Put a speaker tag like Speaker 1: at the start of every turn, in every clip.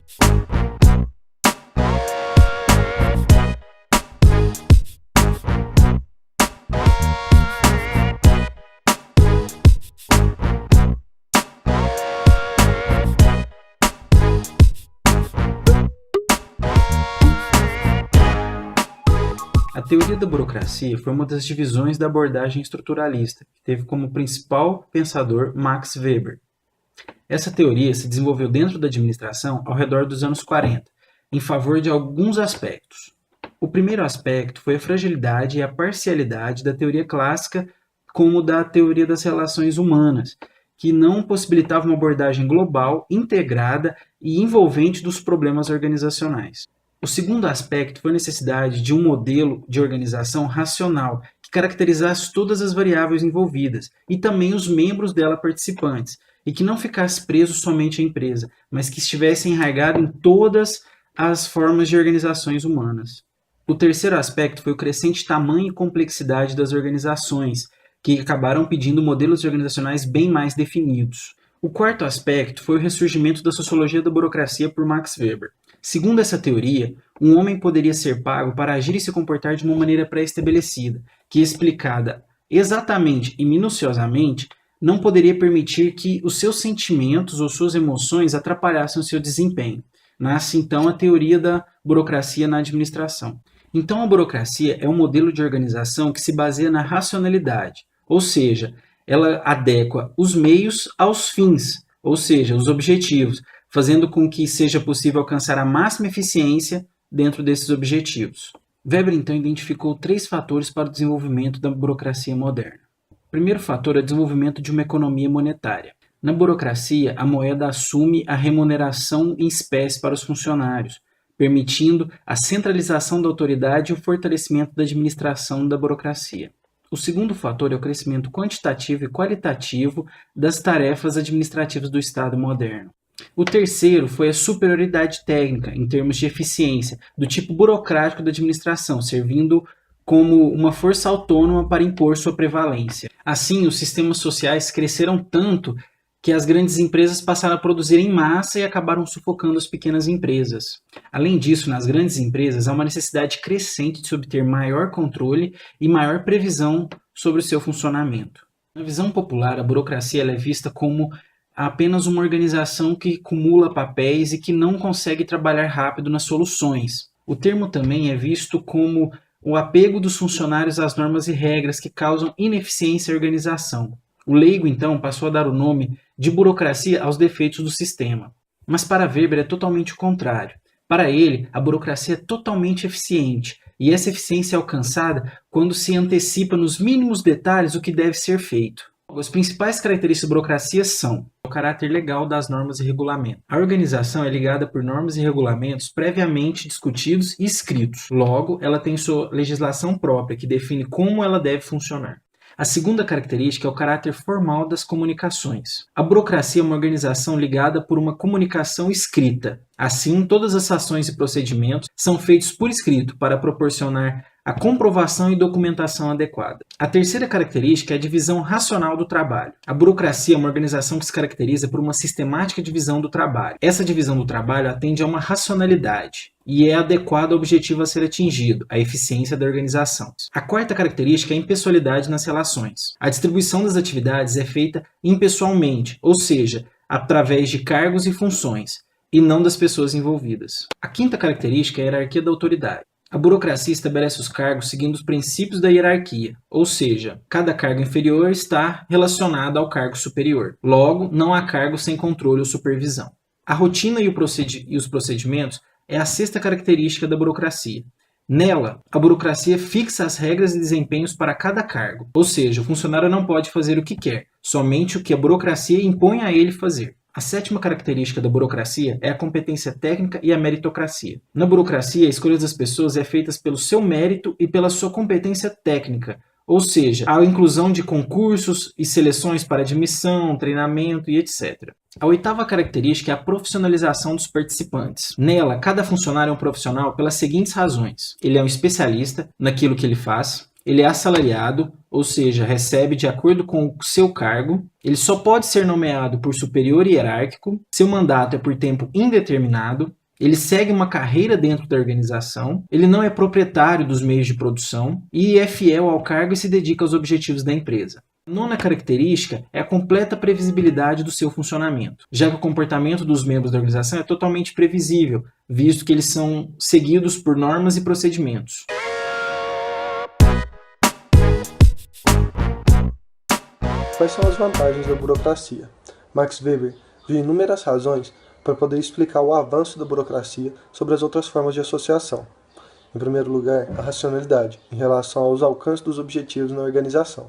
Speaker 1: A teoria da burocracia foi uma das divisões da abordagem estruturalista, que teve como principal pensador Max Weber. Essa teoria se desenvolveu dentro da administração ao redor dos anos 40, em favor de alguns aspectos. O primeiro aspecto foi a fragilidade e a parcialidade da teoria clássica como da teoria das relações humanas, que não possibilitava uma abordagem global, integrada e envolvente dos problemas organizacionais. O segundo aspecto foi a necessidade de um modelo de organização racional, que caracterizasse todas as variáveis envolvidas e também os membros dela participantes, e que não ficasse preso somente à empresa, mas que estivesse enraizado em todas as formas de organizações humanas. O terceiro aspecto foi o crescente tamanho e complexidade das organizações, que acabaram pedindo modelos organizacionais bem mais definidos. O quarto aspecto foi o ressurgimento da sociologia da burocracia por Max Weber. Segundo essa teoria, um homem poderia ser pago para agir e se comportar de uma maneira pré-estabelecida, que, explicada exatamente e minuciosamente, não poderia permitir que os seus sentimentos ou suas emoções atrapalhassem o seu desempenho. Nasce então a teoria da burocracia na administração. Então a burocracia é um modelo de organização que se baseia na racionalidade, ou seja, ela adequa os meios aos fins, ou seja, os objetivos, fazendo com que seja possível alcançar a máxima eficiência dentro desses objetivos. Weber, então, identificou 3 fatores para o desenvolvimento da burocracia moderna. O primeiro fator é o desenvolvimento de uma economia monetária. Na burocracia, a moeda assume a remuneração em espécie para os funcionários, permitindo a centralização da autoridade e o fortalecimento da administração da burocracia. O segundo fator é o crescimento quantitativo e qualitativo das tarefas administrativas do Estado moderno. O terceiro foi a superioridade técnica, em termos de eficiência, do tipo burocrático da administração, servindo como uma força autônoma para impor sua prevalência. Assim, os sistemas sociais cresceram tanto que as grandes empresas passaram a produzir em massa e acabaram sufocando as pequenas empresas. Além disso, nas grandes empresas há uma necessidade crescente de se obter maior controle e maior previsão sobre o seu funcionamento. Na visão popular, a burocracia é vista como apenas uma organização que acumula papéis e que não consegue trabalhar rápido nas soluções. O termo também é visto como o apego dos funcionários às normas e regras que causam ineficiência e organização. O leigo, então, passou a dar o nome de burocracia aos defeitos do sistema. Mas para Weber é totalmente o contrário. Para ele, a burocracia é totalmente eficiente, e essa eficiência é alcançada quando se antecipa nos mínimos detalhes o que deve ser feito. As principais características da burocracia são o caráter legal das normas e regulamentos. A organização é ligada por normas e regulamentos previamente discutidos e escritos. Logo, ela tem sua legislação própria, que define como ela deve funcionar. A segunda característica é o caráter formal das comunicações. A burocracia é uma organização ligada por uma comunicação escrita. Assim, todas as ações e procedimentos são feitos por escrito para proporcionar a comprovação e documentação adequada. A terceira característica é a divisão racional do trabalho. A burocracia é uma organização que se caracteriza por uma sistemática divisão do trabalho. Essa divisão do trabalho atende a uma racionalidade e é adequada ao objetivo a ser atingido, a eficiência da organização. A quarta característica é a impessoalidade nas relações. A distribuição das atividades é feita impessoalmente, ou seja, através de cargos e funções, e não das pessoas envolvidas. A quinta característica é a hierarquia da autoridade. A burocracia estabelece os cargos seguindo os princípios da hierarquia, ou seja, cada cargo inferior está relacionado ao cargo superior. Logo, não há cargo sem controle ou supervisão. A rotina e os procedimentos é a sexta característica da burocracia. Nela, a burocracia fixa as regras e desempenhos para cada cargo, ou seja, o funcionário não pode fazer o que quer, somente o que a burocracia impõe a ele fazer. A sétima característica da burocracia é a competência técnica e a meritocracia. Na burocracia, a escolha das pessoas é feita pelo seu mérito e pela sua competência técnica, ou seja, a inclusão de concursos e seleções para admissão, treinamento e etc. A oitava característica é a profissionalização dos participantes. Nela, cada funcionário é um profissional pelas seguintes razões. Ele é um especialista naquilo que ele faz, ele é assalariado, ou seja, recebe de acordo com o seu cargo, ele só pode ser nomeado por superior hierárquico, seu mandato é por tempo indeterminado, Ele segue uma carreira dentro da organização, ele não é proprietário dos meios de produção e é fiel ao cargo e se dedica aos objetivos da empresa. A nona característica é a completa previsibilidade do seu funcionamento, já que o comportamento dos membros da organização é totalmente previsível, visto que eles são seguidos por normas e procedimentos.
Speaker 2: Quais são as vantagens da burocracia? Max Weber viu inúmeras razões para poder explicar o avanço da burocracia sobre as outras formas de associação. Em primeiro lugar, a racionalidade, em relação aos alcances dos objetivos na organização.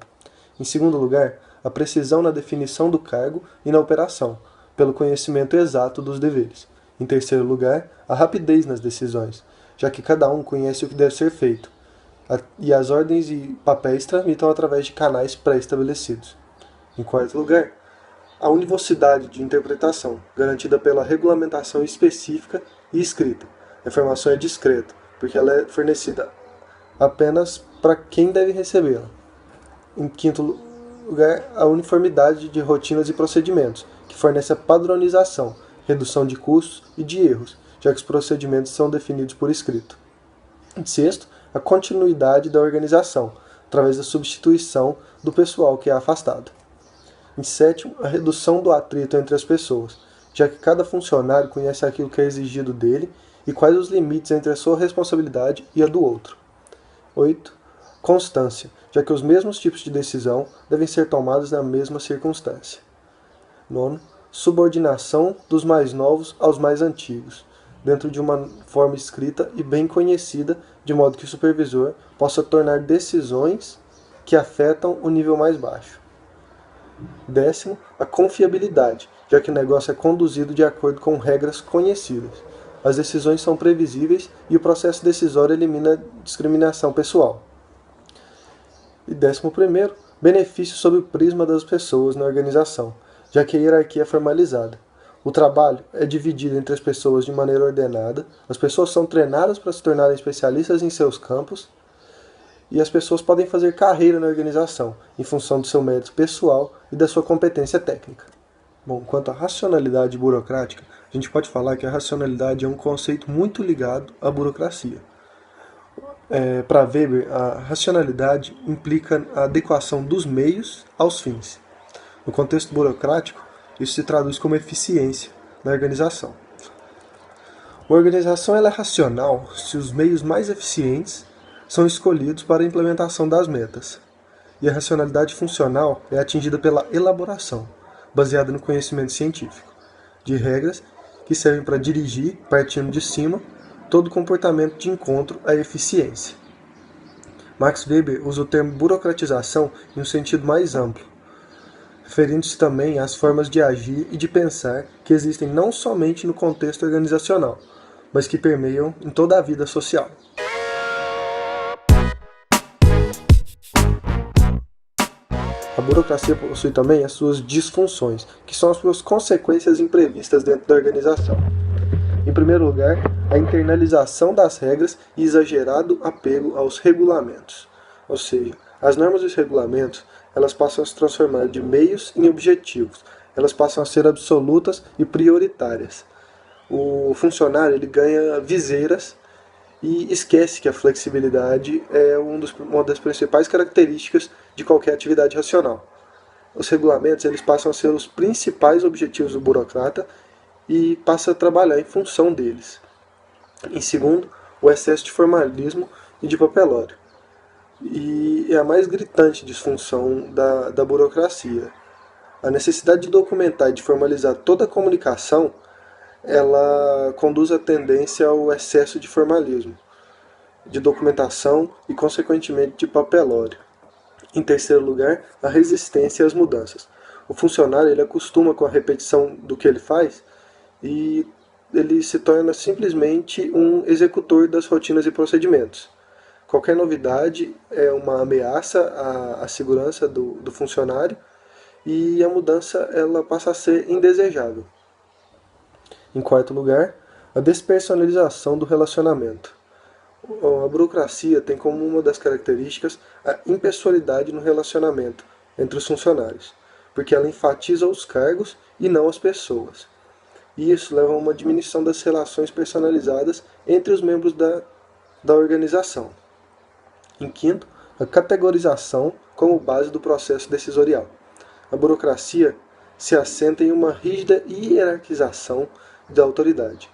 Speaker 2: Em segundo lugar, a precisão na definição do cargo e na operação, pelo conhecimento exato dos deveres. Em terceiro lugar, a rapidez nas decisões, já que cada um conhece o que deve ser feito, e as ordens e papéis tramitam através de canais pré-estabelecidos. Em quarto lugar, a univocidade de interpretação, garantida pela regulamentação específica e escrita. A informação é discreta, porque ela é fornecida apenas para quem deve recebê-la. Em quinto lugar, a uniformidade de rotinas e procedimentos, que fornece a padronização, redução de custos e de erros, já que os procedimentos são definidos por escrito. Em sexto, a continuidade da organização, através da substituição do pessoal que é afastado. Em sétimo, a redução do atrito entre as pessoas, já que cada funcionário conhece aquilo que é exigido dele e quais os limites entre a sua responsabilidade e a do outro. 8. Constância, já que os mesmos tipos de decisão devem ser tomados na mesma circunstância. 9. Subordinação dos mais novos aos mais antigos, dentro de uma forma escrita e bem conhecida, de modo que o supervisor possa tornar decisões que afetam o nível mais baixo. 10. A confiabilidade, já que o negócio é conduzido de acordo com regras conhecidas. As decisões são previsíveis e o processo decisório elimina a discriminação pessoal. E 11. Benefício sob o prisma das pessoas na organização, já que a hierarquia é formalizada. O trabalho é dividido entre as pessoas de maneira ordenada, as pessoas são treinadas para se tornarem especialistas em seus campos, e as pessoas podem fazer carreira na organização, em função do seu mérito pessoal e da sua competência técnica. Bom, quanto à racionalidade burocrática, a gente pode falar que a racionalidade é um conceito muito ligado à burocracia. Para Weber, a racionalidade implica a adequação dos meios aos fins. No contexto burocrático, isso se traduz como eficiência na organização. Uma organização ela é racional se os meios mais eficientes são escolhidos para a implementação das metas. E a racionalidade funcional é atingida pela elaboração, baseada no conhecimento científico, de regras que servem para dirigir, partindo de cima, todo comportamento de encontro à eficiência. Max Weber usa o termo burocratização em um sentido mais amplo, referindo-se também às formas de agir e de pensar que existem não somente no contexto organizacional, mas que permeiam em toda a vida social. A burocracia possui também as suas disfunções, que são as suas consequências imprevistas dentro da organização. Em primeiro lugar, a internalização das regras e exagerado apego aos regulamentos. Ou seja, as normas e os regulamentos elas passam a se transformar de meios em objetivos. Elas passam a ser absolutas e prioritárias. O funcionário ele ganha viseiras e esquece que a flexibilidade é uma das principais características de qualquer atividade racional. Os regulamentos eles passam a ser os principais objetivos do burocrata e passa a trabalhar em função deles. Em segundo, o excesso de formalismo e de papelório. E é a mais gritante disfunção da burocracia. A necessidade de documentar e de formalizar toda a comunicação ela conduz à tendência ao excesso de formalismo, de documentação e, consequentemente, de papelório. Em terceiro lugar, a resistência às mudanças. O funcionário ele acostuma com a repetição do que ele faz e ele se torna simplesmente um executor das rotinas e procedimentos. Qualquer novidade é uma ameaça à segurança do funcionário e a mudança ela passa a ser indesejável. Em quarto lugar, a despersonalização do relacionamento. A burocracia tem como uma das características a impessoalidade no relacionamento entre os funcionários, porque ela enfatiza os cargos e não as pessoas. e isso leva a uma diminuição das relações personalizadas entre os membros da organização. Em quinto, a categorização como base do processo decisorial. A burocracia se assenta em uma rígida hierarquização da autoridade.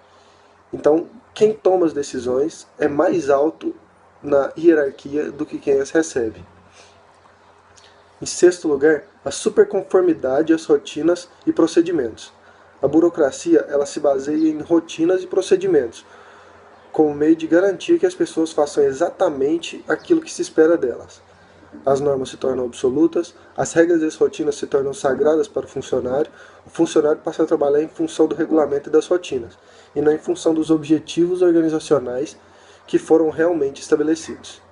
Speaker 2: Então, quem toma as decisões é mais alto na hierarquia do que quem as recebe. Em sexto lugar, a superconformidade às rotinas e procedimentos. A burocracia ela se baseia em rotinas e procedimentos, como meio de garantir que as pessoas façam exatamente aquilo que se espera delas. As normas se tornam absolutas, as regras e as rotinas se tornam sagradas para o funcionário passa a trabalhar em função do regulamento e das rotinas, e não em função dos objetivos organizacionais que foram realmente estabelecidos.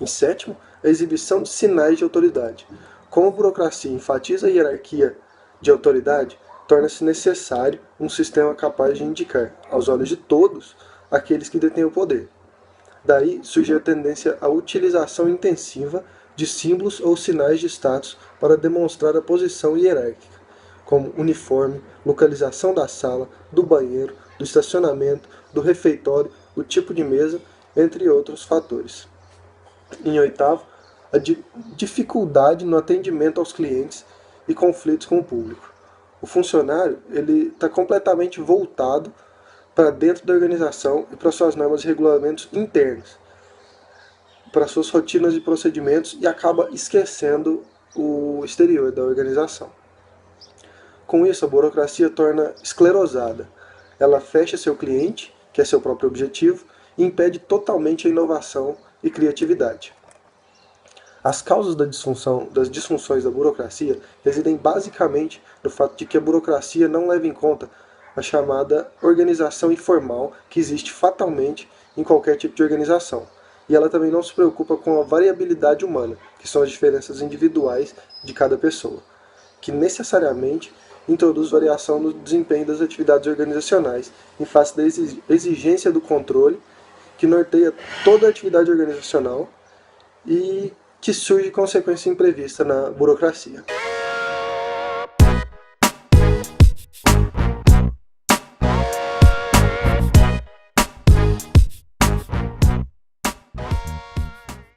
Speaker 2: Em sétimo, a exibição de sinais de autoridade. Como a burocracia enfatiza a hierarquia de autoridade, torna-se necessário um sistema capaz de indicar, aos olhos de todos, aqueles que detêm o poder. Daí surge a tendência à utilização intensiva de símbolos ou sinais de status para demonstrar a posição hierárquica, como uniforme, localização da sala, do banheiro, do estacionamento, do refeitório, o tipo de mesa, entre outros fatores. Em oitavo, a dificuldade no atendimento aos clientes e conflitos com o público. O funcionário está completamente voltado para dentro da organização e para suas normas e regulamentos internos, para suas rotinas e procedimentos, e acaba esquecendo o exterior da organização. Com isso, a burocracia torna esclerosada. Ela fecha seu cliente, que é seu próprio objetivo, e impede totalmente a inovação e criatividade. As causas das disfunções da burocracia residem basicamente no fato de que a burocracia não leva em conta a chamada organização informal que existe fatalmente em qualquer tipo de organização. E ela também não se preocupa com a variabilidade humana, que são as diferenças individuais de cada pessoa, que necessariamente introduz variação no desempenho das atividades organizacionais, em face da exigência do controle que norteia toda a atividade organizacional e que surge consequência imprevista na burocracia.